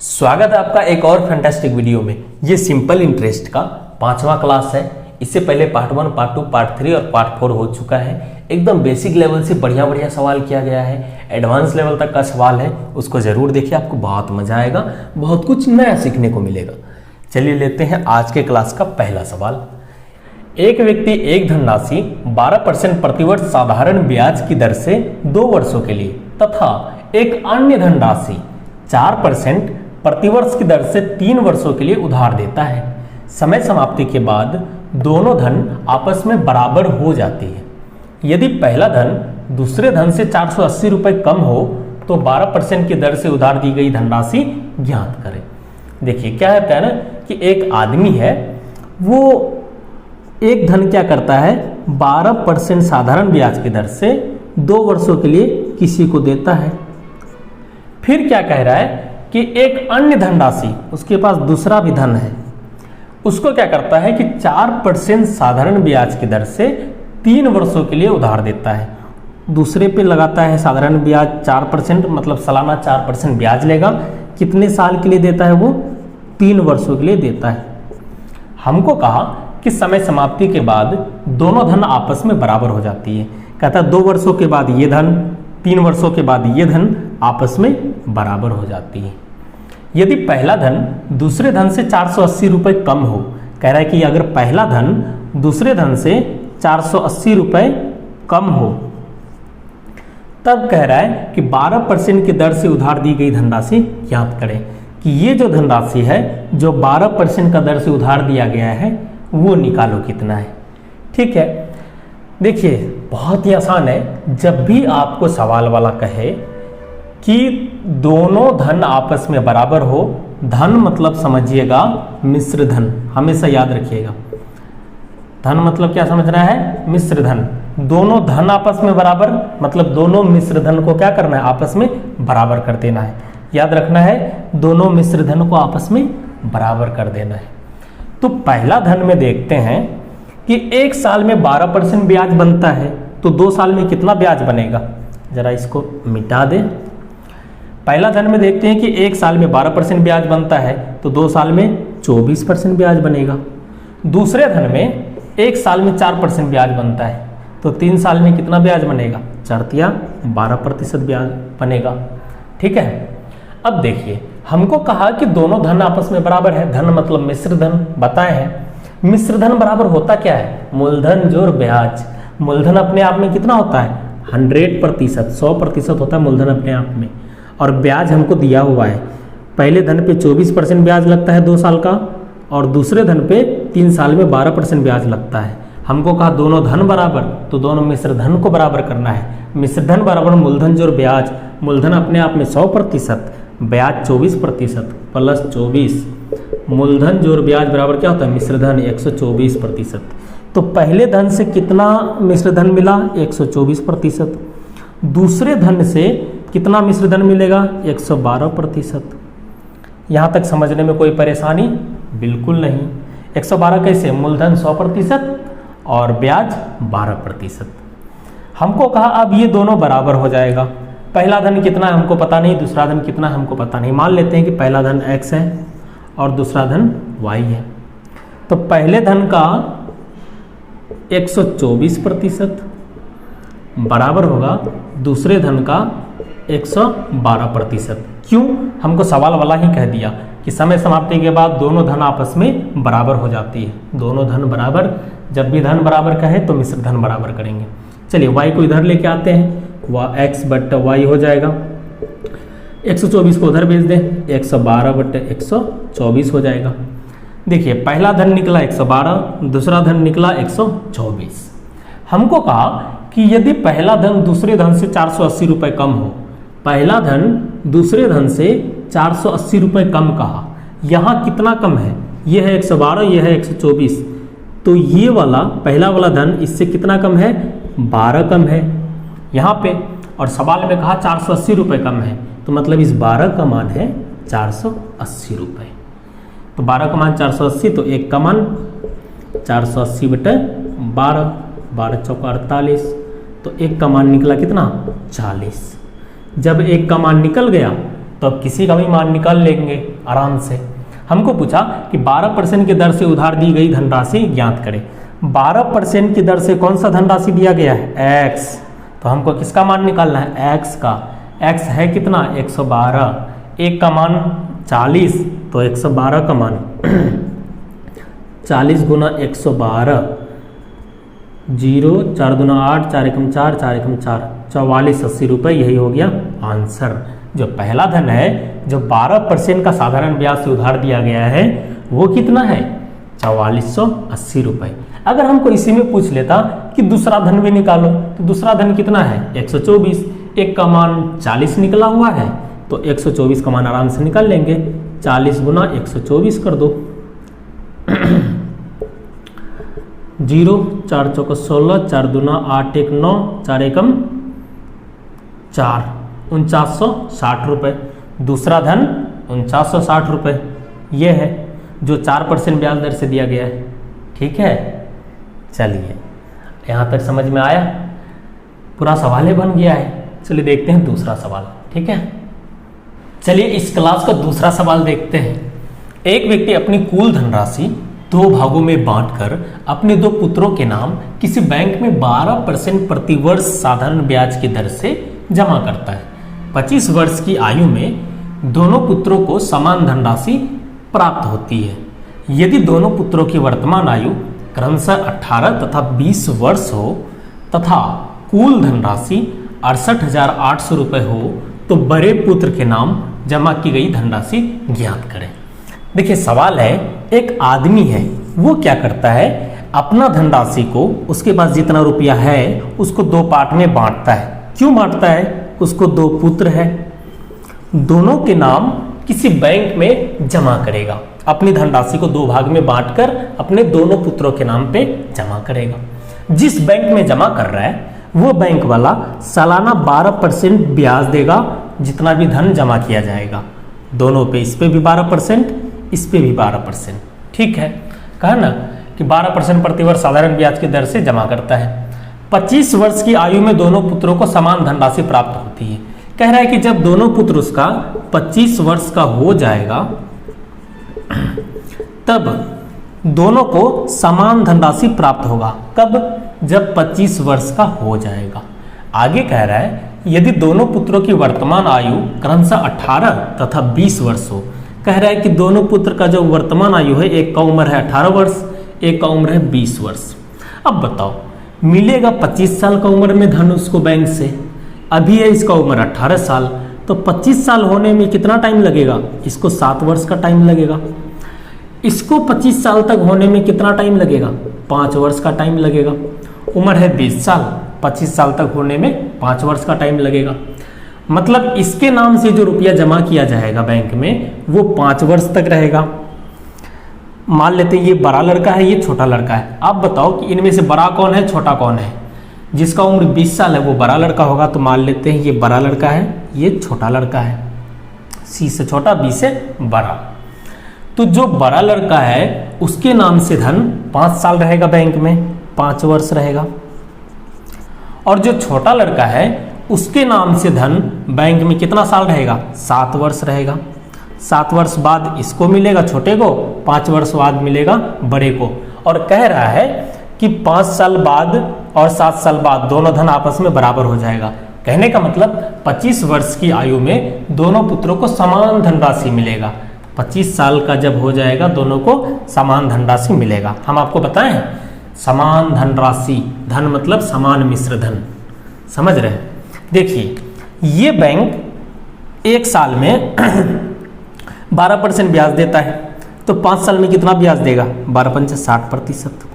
स्वागत है आपका एक और फैंटास्टिक वीडियो में। ये सिंपल इंटरेस्ट का 5वां क्लास है। इससे पहले पार्ट 1, पार्ट 2, पार्ट 3 और पार्ट 4 हो चुका है। एकदम बेसिक लेवल से बढ़िया बढ़िया सवाल किया गया है। एडवांस लेवल तक का सवाल है, उसको जरूर देखिए, आपको बहुत मजा आएगा, बहुत कुछ नया सीखने को मिलेगा। चलिए लेते हैं आज के क्लास का पहला सवाल। एक व्यक्ति एक धनराशि 12% प्रतिवर्ष साधारण ब्याज की दर से 2 वर्षों के लिए तथा एक अन्य धनराशि 4% प्रतिवर्ष की दर से 3 वर्षों के लिए उधार देता है। समय समाप्ति के बाद दोनों धन आपस में बराबर हो जाती है। यदि पहला धन दूसरे धन से 480 रुपये कम हो तो 12% की दर से उधार दी गई धनराशि ज्ञात करें। देखिए क्या होता है ना कि एक आदमी है, वो एक धन क्या करता है, 12% साधारण ब्याज की दर से 2 वर्षों के लिए किसी को देता है। फिर क्या कह रहा है कि एक अन्य धनराशि, उसके पास दूसरा भी धन है, उसको क्या करता है कि 4% साधारण ब्याज की दर से 3 वर्षों के लिए उधार देता है। दूसरे पे लगाता है साधारण ब्याज 4%, मतलब सालाना 4% ब्याज लेगा। कितने साल के लिए देता है वो? 3 वर्षों के लिए देता है। हमको कहा कि समय समाप्ति के बाद दोनों धन आपस में बराबर हो जाती है। कहता है 2 वर्षों के बाद ये धन, 3 वर्षों के बाद ये धन आपस में बराबर हो जाती है। यदि पहला धन दूसरे धन से 480 रुपये कम हो, कह रहा है कि अगर पहला धन दूसरे धन से 480 रुपये कम हो, तब कह रहा है कि 12% की दर से उधार दी गई धनराशि ज्ञात करें। कि ये जो धनराशि है जो 12% का दर से उधार दिया गया है वो निकालो कितना है। ठीक है, देखिए बहुत ही आसान है। जब भी आपको सवाल वाला कहे कि दोनों धन आपस में बराबर हो, धन मतलब समझिएगा मिश्र धन, हमेशा याद रखिएगा। धन मतलब क्या समझ रहा है? मिश्र धन। दोनों धन आपस में बराबर मतलब दोनों मिश्र धन को क्या करना है? आपस में बराबर कर देना है। याद रखना है, दोनों मिश्र धन को आपस में बराबर कर देना है। तो पहला धन में देखते हैं कि 1 साल में 12% ब्याज बनता है, तो 2 साल में कितना ब्याज बनेगा? जरा इसको मिटा दे। पहला धन में देखते हैं कि 1 साल में 12% ब्याज बनता है, तो 2 साल में 24% ब्याज बनेगा। दूसरे धन में 1 साल में 4% ब्याज बनता है, तो 3 साल में कितना ब्याज बनेगा? 4 × 12% ब्याज बनेगा। ठीक है, अब देखिए हमको कहा कि दोनों धन आपस में बराबर है। धन मतलब मिश्र धन बताए हैं। मिश्र धन बराबर होता क्या है? मूलधन जोड़ ब्याज। मूलधन अपने आप में कितना होता है? 100%, 100% होता है मूलधन अपने आप में। और ब्याज हमको दिया हुआ है, पहले धन पे 24% ब्याज लगता है 2 साल का, और दूसरे धन पे 3 साल में 12% ब्याज लगता है। हमको कहा दोनों धन बराबर, तो दोनों मिश्र धन को बराबर करना है। मिश्र धन बराबर मूलधन जोड़ ब्याज। मूलधन अपने आप में 100%, ब्याज 24% प्लस 24, मूलधन जोड़ ब्याज बराबर क्या होता है? मिश्र धन 124%। तो पहले धन से कितना मिश्र धन मिला? 124%। दूसरे धन से कितना मिश्र धन मिलेगा? 112%। यहाँ तक समझने में कोई परेशानी बिल्कुल नहीं। 112 कैसे? मूलधन 100% और ब्याज 12%। हमको कहा अब ये दोनों बराबर हो जाएगा। पहला धन कितना है हमको पता नहीं, दूसरा धन कितना है हमको पता नहीं। मान लेते हैं कि पहला धन x है और दूसरा धन y है। तो पहले धन का 124% बराबर होगा दूसरे धन का 112%। क्यों? हमको सवाल वाला ही कह दिया कि समय समाप्ति के बाद दोनों धन आपस में बराबर हो जाती है। दोनों धन बराबर, जब भी धन बराबर कहे तो मिश्र धन बराबर करेंगे। चलिए y को इधर लेके आते हैं, x/y हो जाएगा। 124 को उधर भेज दें, 112/124 हो जाएगा। देखिए पहला धन निकला 112, दूसरा धन निकला 124। हमको कहा कि यदि पहला धन दूसरे धन से 480 रुपये कम हो, पहला धन दूसरे धन से 480 रुपये कम कहा, यहाँ कितना कम है? ये है 112, ये है 124, तो ये वाला पहला वाला धन इससे कितना कम है? 12 कम है यहाँ पे। और सवाल में कहा 480 रुपये कम है, तो मतलब इस 12 का मान है 480 रुपये। तो 12 का मान 480, तो 1 का मान 480/12, 12 चौका 48, तो 1 का मान निकला कितना? 40। जब 1 का मान निकल गया तो अब किसी का भी मान निकाल लेंगे आराम से। हमको पूछा कि 12% की दर से उधार दी गई धनराशि ज्ञात करें। 12% की दर से कौन सा धनराशि दिया गया है? x। तो हमको किसका मान निकालना है? x का। x है कितना? 112। एक का मान 40, तो 112 का मान 40 गुना 112, 0 4 दूना 8, 4 एकम 4, 4 एकम 4, 4480 रुपये। यही हो गया आंसर। जो पहला धन है, जो 12% का साधारण ब्याज से उधार दिया गया है, वो कितना है? 4480 रुपये। अगर हमको इसी में पूछ लेता कि दूसरा धन भी निकालो, तो दूसरा धन कितना है? 124। एक का मान 40 निकला हुआ है, तो 124 का मान आराम से निकाल लेंगे। 40 गुना 124 कर दो। 0 4 चौका 16, 4 दूना 8 1 9, 4 एकम 4, 4960 रुपये। दूसरा धन 4960 रुपये ये है, जो 4% ब्याज दर से दिया गया है। ठीक है, चलिए यहाँ तक समझ में आया? पूरा सवाल ही बन गया है। चलिए देखते हैं दूसरा सवाल। ठीक है, चलिए इस क्लास का दूसरा सवाल देखते हैं। एक व्यक्ति अपनी कुल धनराशि 2 भागों में बांटकर अपने 2 पुत्रों के नाम किसी बैंक में 12% प्रतिवर्ष साधारण ब्याज की दर से जमा करता है। 25 वर्ष की आयु में दोनों पुत्रों को समान धनराशि प्राप्त होती है। यदि दोनों पुत्रों की वर्तमान आयु क्रमशः 18 तथा 20 वर्ष हो तथा कुल धनराशि 68,800 रुपये हो, तो बड़े पुत्र के नाम जमा की गई धनराशि ज्ञात करें। देखिए सवाल है, एक आदमी है, वो क्या करता है? अपना धनराशि को, उसके पास जितना रुपया है उसको 2 पार्ट में बांटता है। क्यों बांटता है? उसको 2 पुत्र है, दोनों के नाम किसी बैंक में जमा करेगा। अपनी धनराशि को 2 भाग में बांटकर अपने दोनों पुत्रों के नाम पे जमा करेगा। जिस बैंक में जमा कर रहा है वो बैंक वाला सालाना 12% ब्याज देगा, जितना भी धन जमा किया जाएगा। दोनों पे, इस पे भी 12%, इस पे भी 12%। ठीक है, कहा ना कि 12% प्रतिवर्ष साधारण ब्याज की दर से जमा करता है। 25 वर्ष की आयु में दोनों पुत्रों को समान धनराशि प्राप्त होती है। कह रहा है कि जब दोनों पुत्र उसका 25 वर्ष का हो जाएगा, तब दोनों को समान धनराशि प्राप्त होगा। कब? जब 25 वर्ष का हो जाएगा। आगे कह रहा है, यदि दोनों पुत्रों की वर्तमान आयु क्रमशः 18 तथा 20 वर्ष हो। कह रहा है कि दोनों पुत्र का जो वर्तमान आयु है, एक का उम्र है 18 वर्ष, एक का उम्र है 20 वर्ष। अब बताओ, मिलेगा 25 साल का उम्र में धन उसको बैंक से। अभी है इसका उम्र 18 साल, तो 25 साल होने में कितना टाइम लगेगा? इसको 7 वर्ष का टाइम लगेगा। इसको 25 साल तक होने में कितना टाइम लगेगा? 5 वर्ष का टाइम लगेगा। उम्र है 20 साल, 25 साल तक होने में 5 वर्ष का टाइम लगेगा। मतलब इसके नाम से जो रुपया जमा किया जाएगा बैंक में, वो 5 वर्ष तक रहेगा। मान लेते हैं ये बड़ा लड़का है, ये छोटा लड़का है। आप बताओ कि इनमें से बड़ा कौन है, छोटा कौन है? जिसका उम्र 20 साल है वो बड़ा लड़का होगा, तो मान लेते हैं ये बड़ा लड़का है, ये छोटा लड़का है। सी से छोटा, बी से बड़ा। तो जो बड़ा लड़का है उसके नाम से धन 5 साल रहेगा बैंक में, 5 वर्ष रहेगा। और जो छोटा लड़का है उसके नाम से धन बैंक में कितना साल रहेगा? 7 वर्ष रहेगा। 7 वर्ष बाद इसको मिलेगा छोटे को, 5 वर्ष बाद मिलेगा बड़े को। और कह रहा है कि 5 साल बाद और 7 साल बाद दोनों धन आपस में बराबर हो जाएगा। कहने का मतलब 25 वर्ष की आयु में दोनों पुत्रों को समान धनराशि मिलेगा। 25 साल का जब हो जाएगा दोनों को समान धनराशि मिलेगा। हम आपको बताएं, समान धनराशि, धन मतलब समान मिश्र धन, समझ रहे हैं? देखिए ये बैंक 1 साल में 12% ब्याज देता है, तो 5 साल में कितना ब्याज देगा? 12 पंचे 60%।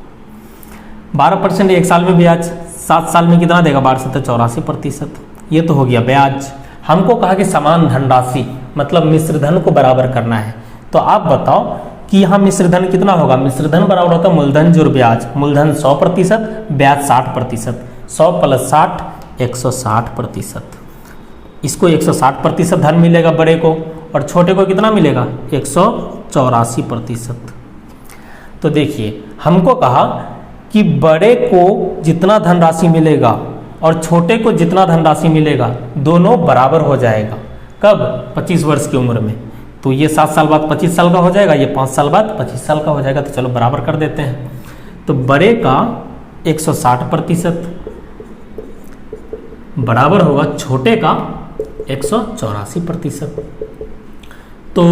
12% 1 साल में ब्याज, 7 साल में कितना देगा? 12 सत्तर 84%। ये तो हो गया ब्याज। हमको कहा कि समान धनराशि मतलब मिश्र धन को बराबर करना है। तो आप बताओ कि यहाँ मिश्र धन कितना होगा? मिश्र धन बराबर होता है मूलधन जोड़ ब्याज। मूलधन 100%, ब्याज 60%। 100 + 60 160%। इसको 160% धन मिलेगा बड़े को, और छोटे को कितना मिलेगा? 184%। तो देखिए हमको कहा कि बड़े को जितना धनराशि मिलेगा और छोटे को जितना धनराशि मिलेगा दोनों बराबर हो जाएगा। कब? 25 वर्ष की उम्र में। तो ये 7 साल बाद 25 साल का हो जाएगा, ये 5 साल बाद 25 साल का हो जाएगा। तो चलो बराबर कर देते हैं। तो बड़े का 160% बराबर होगा छोटे का 184%। तो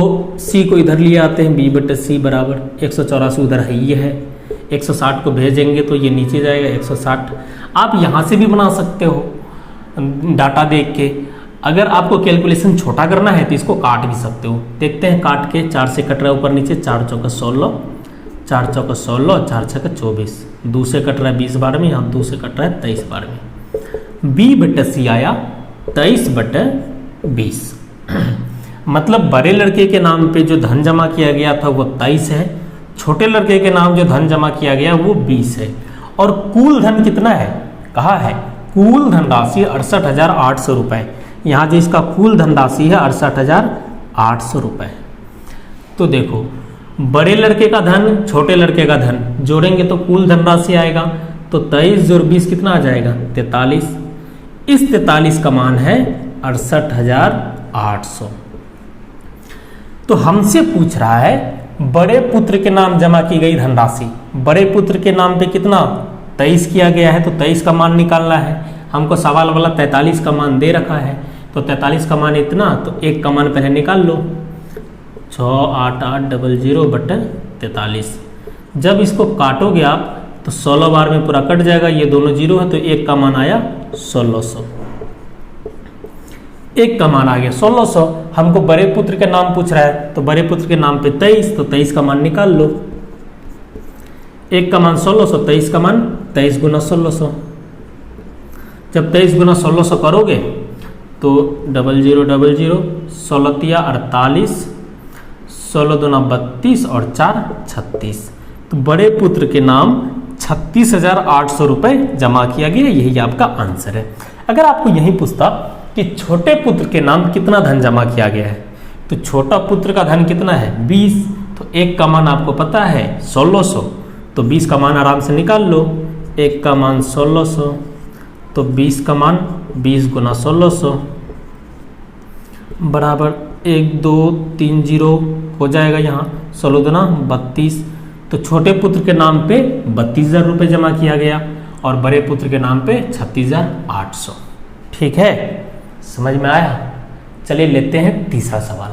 C को इधर लिए आते हैं, B/C बराबर 184 उधर है, ये है 160 को भेजेंगे तो ये नीचे जाएगा 160। आप यहाँ से भी बना सकते हो डाटा देख के। अगर आपको कैलकुलेशन छोटा करना है तो इसको काट भी सकते हो। देखते हैं काट के। 4 से कट रहा है ऊपर नीचे, 4 चौका 16, 4 चौका 16, 4 छक्का 24, 2 से कट रहा है 20 बार में, यहाँ 2 से कट रहा है 23 बार में। B/C आया 23/20। मतलब बड़े लड़के के नाम पे जो धन जमा किया गया था वो 23 है, छोटे लड़के के नाम जो धन जमा किया गया वो 20 है। और कुल धन कितना है? कहा है कुल धनराशि 68,800 रुपये। यहाँ जो इसका कुल धनराशि है 68,800 रुपये। तो देखो बड़े लड़के का धन छोटे लड़के का धन जोड़ेंगे तो कुल धनराशि आएगा। तो 23 जोड़ 20 कितना आ जाएगा? 43। इस 43 का मान है 68,800। तो हमसे पूछ रहा है बड़े पुत्र के नाम जमा की गई धनराशि। बड़े पुत्र के नाम पे कितना? 23 किया गया है, तो 23 का मान निकालना है। हमको सवाल वाला 43 का मान दे रखा है, तो 43 का मान इतना, तो 1 का मान पहले निकाल लो। 68800/43। जब इसको काटोगे आप तो 16 बार में पूरा कट जाएगा, ये दोनों जीरो है, तो 1 का मान आया 1600। 1 का मान आ गया 1600। हमको बड़े पुत्र के नाम पूछ रहा है, तो बड़े पुत्र के नाम पे 23, तो 23 का मान निकाल लो। 1 का मान 1600, 23 का मान 23 गुना 1600। जब 23 गुना 1600 करोगे तो 0000, 16 तिया 48, 16 दूना 32 और 4 36। तो बड़े पुत्र के नाम 36,800 रुपये जमा किया गया। यही आपका आंसर है। अगर आपको यही पूछता कि छोटे पुत्र के नाम कितना धन जमा किया गया है, तो छोटा पुत्र का धन कितना है? 20। तो 1 का मान आपको पता है 1600, तो 20 का मान आराम से निकाल लो। 1 का मान 1600, तो 20 का मान 20 गुना 1600 बराबर 1230 हो जाएगा। यहाँ 16 दूना 32। तो छोटे पुत्र के नाम पे 32,000 रुपये जमा किया गया और बड़े पुत्र के नाम पे 36,800। ठीक है, समझ में आया? चलिए लेते हैं तीसरा सवाल।